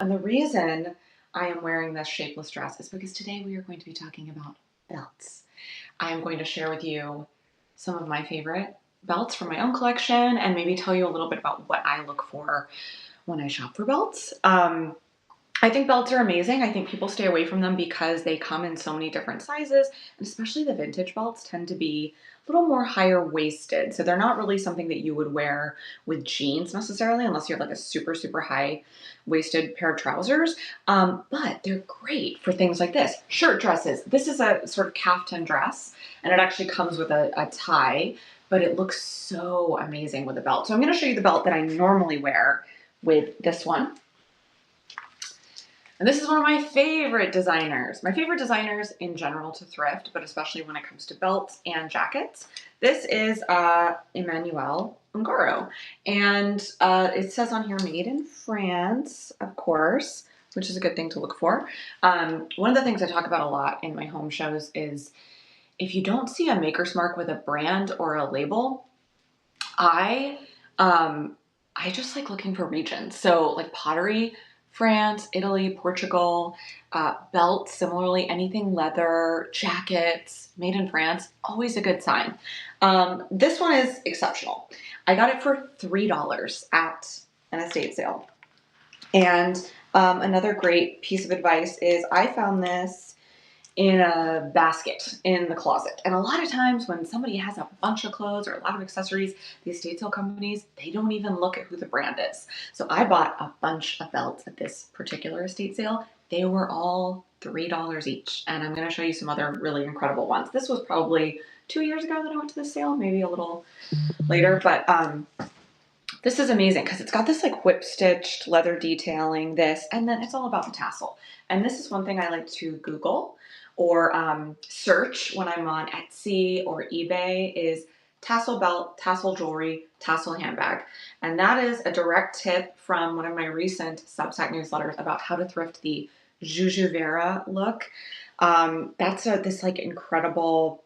And the reason I am wearing this shapeless dress is because today we are going to be talking about belts. I'm going to share with you some of my favorite belts from my own collection and maybe tell you a little bit about what I look for when I shop for belts. I think belts are amazing. I think people stay away from them because they come in so many different sizes, and especially the vintage belts tend to be a little more higher waisted. So they're not really something that you would wear with jeans necessarily, unless you have like a super, super high waisted pair of trousers. But they're great for things like this. Shirt dresses. This is a sort of caftan dress, and it actually comes with a tie, but it looks so amazing with a belt. So I'm going to show you the belt that I normally wear with this one. And this is one of my favorite designers. My favorite designers in general to thrift, but especially when it comes to belts and jackets. This is Emmanuel Ungaro. And it says on here, made in France, of course, which is a good thing to look for. One of the things I talk about a lot in my home shows is if you don't see a maker's mark with a brand or a label, I just like looking for regions. So like pottery, France, Italy, Portugal, belts, similarly, anything leather, jackets, made in France, always a good sign. This one is exceptional. I got it for $3 at an estate sale. And another great piece of advice is I found this in a basket in the closet. And a lot of times when somebody has a bunch of clothes or a lot of accessories, the estate sale companies, they don't even look at who the brand is. So I bought a bunch of belts at this particular estate sale. They were all $3 each. And I'm going to show you some other really incredible ones. This was probably 2 years ago that I went to this sale, maybe a little later, but this is amazing because it's got this like whip stitched leather detailing, this, and then it's all about the tassel. And this is one thing I like to Google or search when I'm on Etsy or eBay is tassel belt, tassel jewelry, tassel handbag. And that is a direct tip from one of my recent Substack newsletters about how to thrift the Juju Vera look. That's this like incredible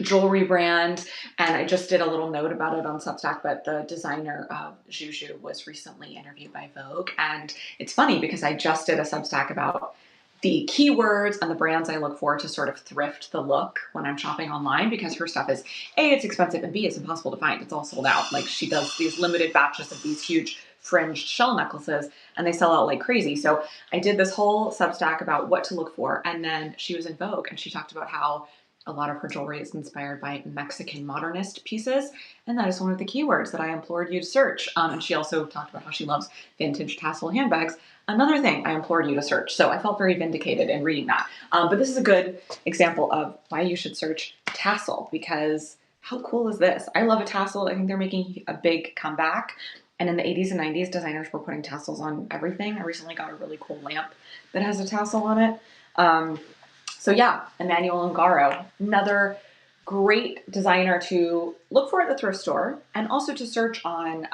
jewelry brand, and I just did a little note about it on Substack, but the designer of Juju was recently interviewed by Vogue, and it's funny because I just did a Substack about the keywords and the brands I look for to sort of thrift the look when I'm shopping online, because her stuff is A, it's expensive, and B, it's impossible to find. It's all sold out. Like she does these limited batches of these huge fringed shell necklaces and they sell out like crazy. So I did this whole Substack about what to look for, and then she was in Vogue and she talked about how a lot of her jewelry is inspired by Mexican modernist pieces, and that is one of the keywords that I implored you to search. And she also talked about how she loves vintage tassel handbags. Another thing I implored you to search. So I felt very vindicated in reading that. But this is a good example of why you should search tassel, because how cool is this? I love a tassel. I think they're making a big comeback. And in the 80s and 90s, designers were putting tassels on everything. I recently got a really cool lamp that has a tassel on it. So yeah, Emmanuel Ungaro, another great designer to look for at the thrift store and also to search on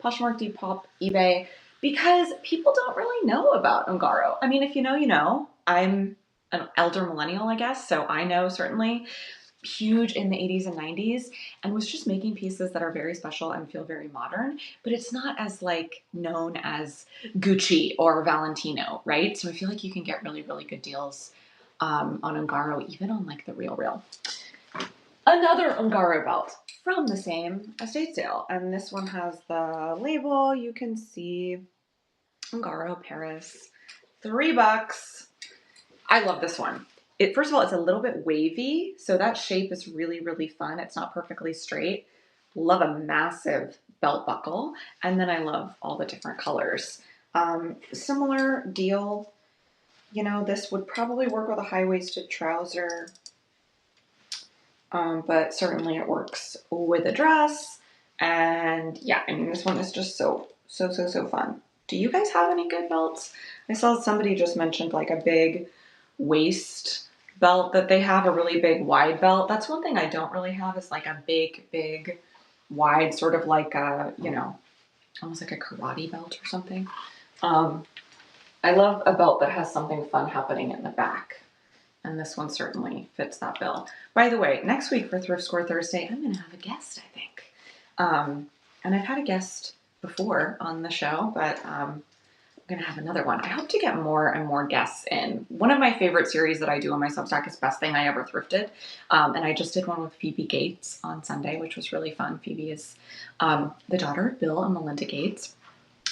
Poshmark, Depop, eBay, because people don't really know about Ungaro. I mean, if you know, you know. I'm an elder millennial, I guess, so I know certainly. Huge in the 80s and 90s and was just making pieces that are very special and feel very modern, but it's not as like known as Gucci or Valentino, right? So I feel like you can get really, really good deals on Ungaro, even on like the Real. Another Ungaro belt from the same estate sale. And this one has the label. You can see Ungaro Paris, $3. I love this one. First of all, it's a little bit wavy, so that shape is really, really fun. It's not perfectly straight. Love a massive belt buckle, and then I love all the different colors. Similar deal. You know, this would probably work with a high-waisted trouser, but certainly it works with a dress. And yeah, I mean, this one is just so fun. Do you guys have any good belts? I saw somebody just mentioned like a big waist belt that they have, a really big wide belt. That's one thing I don't really have, is like a big wide, sort of like a, you know, almost like a karate belt or something. I love a belt that has something fun happening in the back. And this one certainly fits that bill. By the way, next week for Thrift Score Thursday, I'm going to have a guest, I think. And I've had a guest before on the show, but going to have another one. I hope to get more and more guests in. One of my favorite series that I do on my Substack is Best Thing I Ever Thrifted. And I just did one with Phoebe Gates on Sunday, which was really fun. Phoebe is the daughter of Bill and Melinda Gates.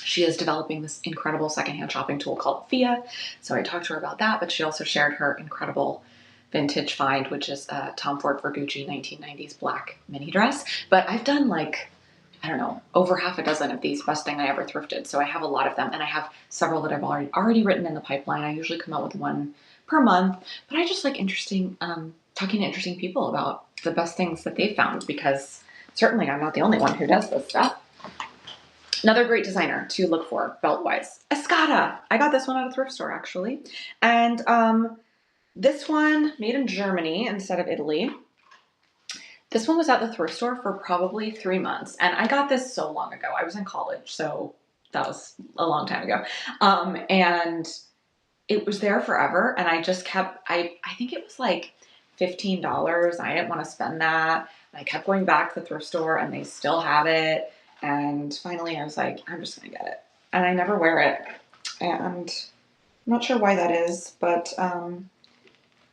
She is developing this incredible secondhand shopping tool called Thea. So I talked to her about that, but she also shared her incredible vintage find, which is a Tom Ford Verducci 1990s black mini dress. But I've done like, I don't know, over half a dozen of these Best Thing I Ever Thrifted. So I have a lot of them, and I have several that I've already written in the pipeline. I usually come out with one per month, but I just like talking to interesting people about the best things that they found, because certainly I'm not the only one who does this stuff. Another great designer to look for belt-wise, Escada. I got this one at a thrift store actually, and this one made in Germany instead of Italy. This one was at the thrift store for probably 3 months, and I got this so long ago. I was in college, so that was a long time ago. And it was there forever, and I just kept, I think it was like $15. I didn't want to spend that. And I kept going back to the thrift store, and they still had it. And finally I was like, I'm just going to get it. And I never wear it. And I'm not sure why that is, but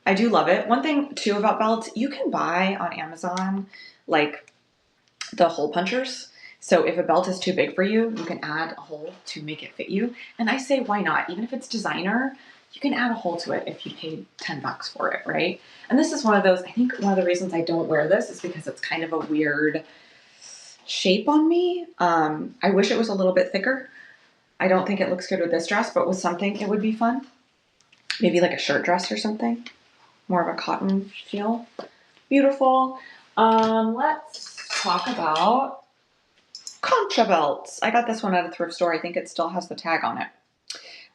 I do love it. One thing too about belts, you can buy on Amazon like the hole punchers. So if a belt is too big for you, you can add a hole to make it fit you. And I say, why not? Even if it's designer, you can add a hole to it if you paid $10 for it, right? And this is one of those, I think one of the reasons I don't wear this is because it's kind of a weird shape on me. I wish it was a little bit thicker. I don't think it looks good with this dress, but with something it would be fun. Maybe like a shirt dress or something. More of a cotton feel. Beautiful. Let's talk about concha belts. I got this one at a thrift store. I think it still has the tag on it.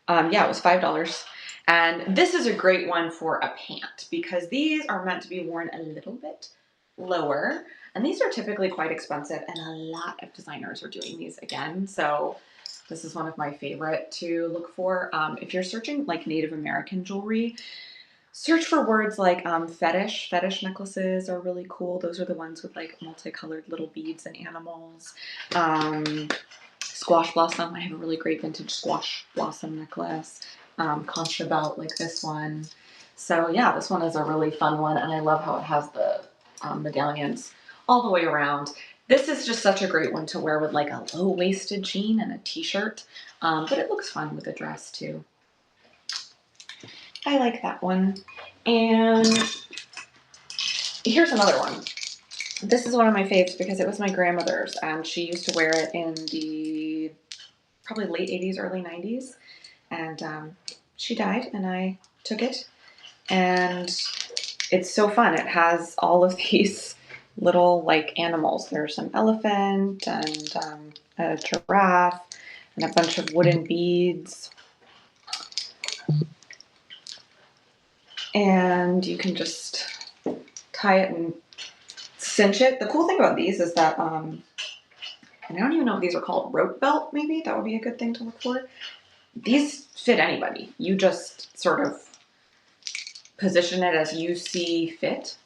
Yeah, it was $5. And this is a great one for a pant because these are meant to be worn a little bit lower. And these are typically quite expensive, and a lot of designers are doing these again. So this is one of my favorite to look for. If you're searching like Native American jewelry, search for words like fetish. Fetish necklaces are really cool. Those are the ones with like multicolored little beads and animals. Squash blossom. I have a really great vintage squash blossom necklace. Concha belt like this one. So yeah, this one is a really fun one, and I love how it has the medallions all the way around. This is just such a great one to wear with like a low-waisted jean and a t-shirt, but it looks fun with a dress too. I like that one. And here's another one. This is one of my faves because it was my grandmother's, and she used to wear it in the probably late 80s, early 90s. And she died, and I took it. And it's so fun. It has all of these little like animals. There's an elephant and a giraffe and a bunch of wooden beads. And you can just tie it and cinch it. The cool thing about these is that, and I don't even know if these are called, rope belt maybe, that would be a good thing to look for. These fit anybody. You just sort of position it as you see fit,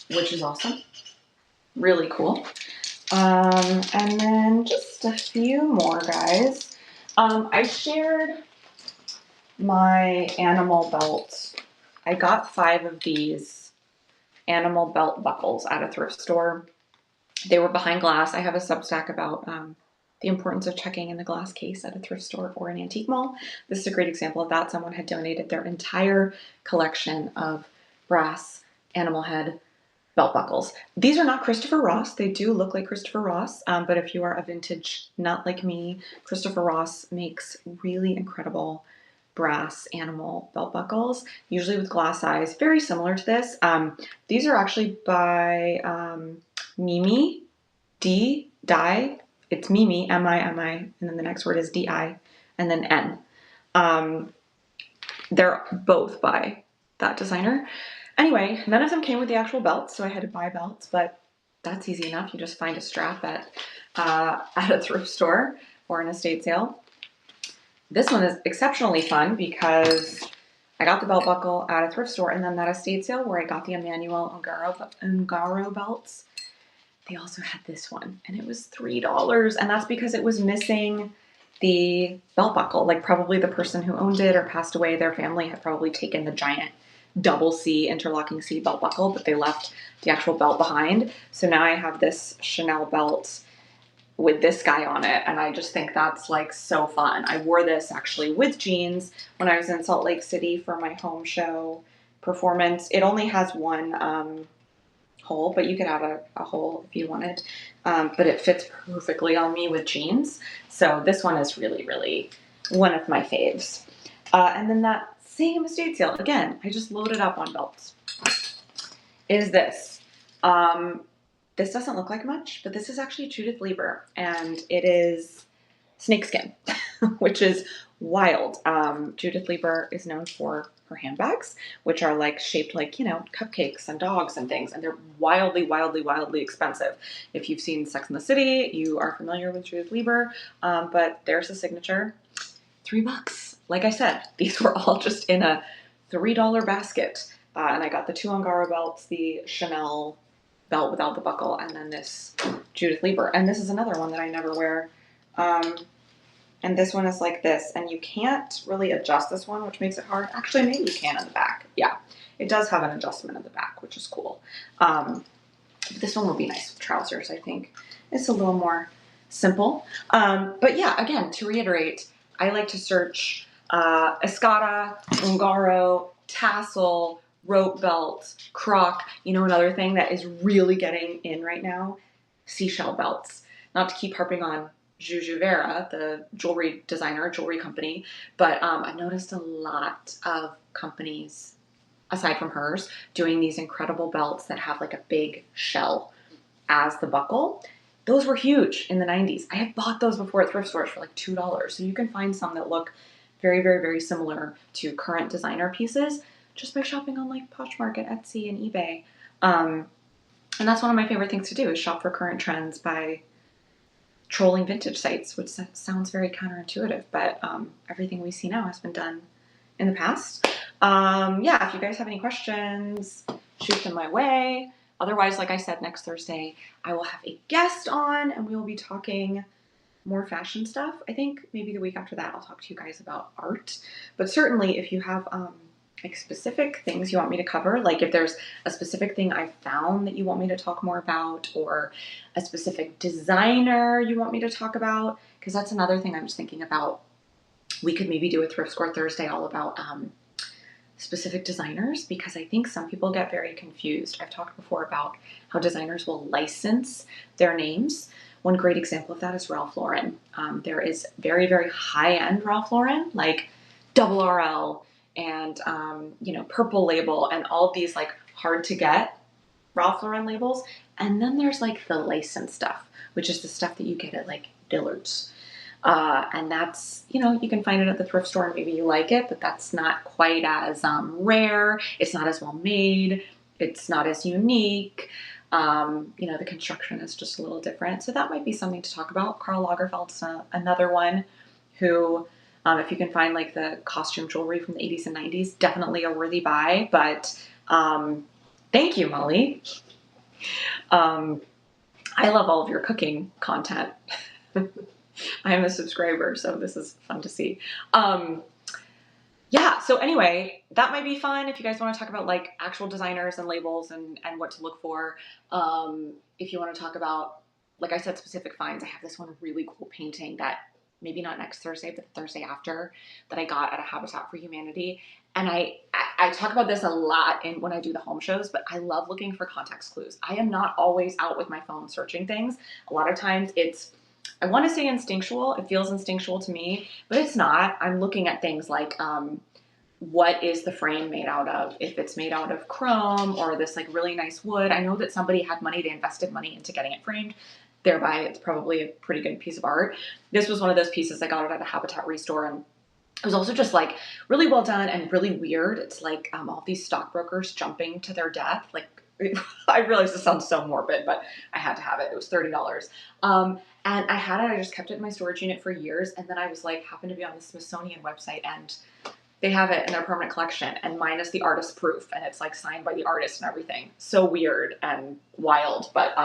which is awesome. Really cool. And then just a few more, guys. I shared my animal belts. I got 5 of these animal belt buckles at a thrift store. They were behind glass. I have a Substack about the importance of checking in the glass case at a thrift store or an antique mall. This is a great example of that. Someone had donated their entire collection of brass animal head belt buckles. These are not Christopher Ross. They do look like Christopher Ross, but if you are a vintage nut like me, Christopher Ross makes really incredible brass animal belt buckles, usually with glass eyes, very similar to this. These are actually by Mimi D. Dye. It's Mimi, M-I-M-I, and then the next word is D-I, and then N. They're both by that designer. Anyway, none of them came with the actual belts, so I had to buy belts, but that's easy enough. You just find a strap at a thrift store or an estate sale. This one is exceptionally fun because I got the belt buckle at a thrift store and then that estate sale where I got the Emmanuel Ungaro belts. they also had this one, and it was $3, and that's because it was missing the belt buckle. Like probably the person who owned it or passed away, their family had probably taken the giant double C interlocking C belt buckle, but they left the actual belt behind. So now I have this Chanel belt with this guy on it, and I just think that's like so fun. I wore this actually with jeans when I was in Salt Lake City for my home show performance. It only has one hole, but you could add a hole if you wanted. But it fits perfectly on me with jeans. So this one is really, really one of my faves. And then that same estate sale, again, I just loaded up on belts, is this. This doesn't look like much, but this is actually Judith Lieber, and it is snakeskin, which is wild. Judith Lieber is known for her handbags, which are like shaped like, you know, cupcakes and dogs and things, and they're wildly, wildly, wildly expensive. If you've seen Sex and the City, you are familiar with Judith Lieber, but there's a signature, $3. Like I said, these were all just in a $3 basket, and I got the 2 Ungaro belts, the Chanel belt without the buckle, and then this Judith Lieber. And this is another one that I never wear. And this one is like this, and you can't really adjust this one, which makes it hard. Actually, maybe you can in the back. Yeah, it does have an adjustment in the back, which is cool. This one would be nice with trousers, I think. It's a little more simple. But yeah, again, to reiterate, I like to search Escada, Ungaro, tassel, rope belt, croc. You know, another thing that is really getting in right now, seashell belts. Not to keep harping on Juju Vera, the jewelry designer, jewelry company, but I've noticed a lot of companies, aside from hers, doing these incredible belts that have like a big shell as the buckle. Those were huge in the 90s. I have bought those before at thrift stores for like $2. So you can find some that look very, very, very similar to current designer pieces just by shopping on like Poshmark, Etsy, and eBay. And that's one of my favorite things to do, is shop for current trends by trolling vintage sites, which sounds very counterintuitive, but everything we see now has been done in the past. Yeah, if you guys have any questions, shoot them my way. Otherwise, like I said, next Thursday, I will have a guest on, and we will be talking more fashion stuff. I think maybe the week after that, I'll talk to you guys about art. But certainly, if you have like specific things you want me to cover, like if there's a specific thing I found that you want me to talk more about, or a specific designer you want me to talk about, because that's another thing I was thinking about. We could maybe do a Thrift Score Thursday all about specific designers, because I think some people get very confused. I've talked before about how designers will license their names. One great example of that is Ralph Lauren. There is very, very high-end Ralph Lauren, like Double RL, and you know, Purple Label, and all of these like hard to get Ralph Lauren labels. And then there's like the licensed stuff, which is the stuff that you get at like Dillard's. And that's, you know, you can find it at the thrift store and maybe you like it, but that's not quite as rare. It's not as well made. It's not as unique. You know, the construction is just a little different. So that might be something to talk about. Karl Lagerfeld's another one who, if you can find like the costume jewelry from the 80s and 90s, definitely a worthy buy. But thank you, Molly. I love all of your cooking content. I am a subscriber, so this is fun to see. Yeah, so anyway, that might be fun if you guys want to talk about like actual designers and labels and what to look for. If you want to talk about, like I said, specific finds, I have this one really cool painting that maybe not next Thursday, but the Thursday after, that I got at a Habitat for Humanity. And I talk about this a lot when I do the home shows, but I love looking for context clues. I am not always out with my phone searching things. A lot of times it's, I want to say instinctual. It feels instinctual to me, but it's not. I'm looking at things like, what is the frame made out of? If it's made out of chrome or this like really nice wood, I know that somebody had money, they invested money into getting it framed. Thereby, it's probably a pretty good piece of art. This was one of those pieces I got it at a Habitat restore, and it was also just like really well done and really weird. It's like all these stockbrokers jumping to their death. Like, I realize this sounds so morbid, but I had to have it. It was $30. And I had it, I just kept it in my storage unit for years. And then I was like, happened to be on the Smithsonian website, and They have it in their permanent collection, and mine is the artist proof, and it's like signed by the artist and everything. So weird and wild, but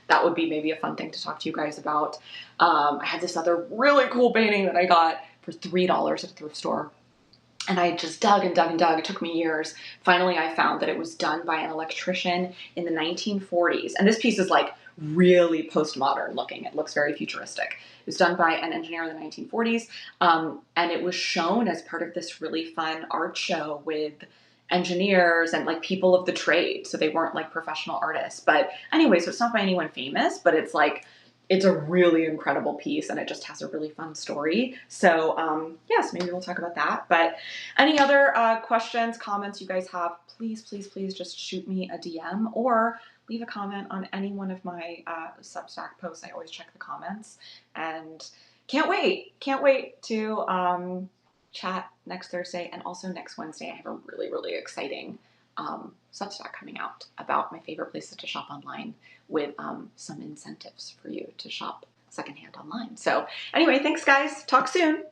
that would be maybe a fun thing to talk to you guys about. I had this other really cool painting that I got for $3 at a thrift store. And I just dug and dug and dug. It took me years. Finally, I found that it was done by an electrician in the 1940s. And this piece is like really postmodern looking. It looks very futuristic. It was done by an engineer in the 1940s. And it was shown as part of this really fun art show with engineers and like people of the trade. So they weren't like professional artists. But anyway, so it's not by anyone famous, but it's like, it's a really incredible piece, and it just has a really fun story. So yes, maybe we'll talk about that. But any other questions, comments you guys have, please, please, please just shoot me a DM or leave a comment on any one of my Substack posts. I always check the comments, and can't wait to chat next Thursday and also next Wednesday. I have a really, really exciting Substack coming out about my favorite places to shop online with some incentives for you to shop secondhand online. So anyway, thanks guys. Talk soon.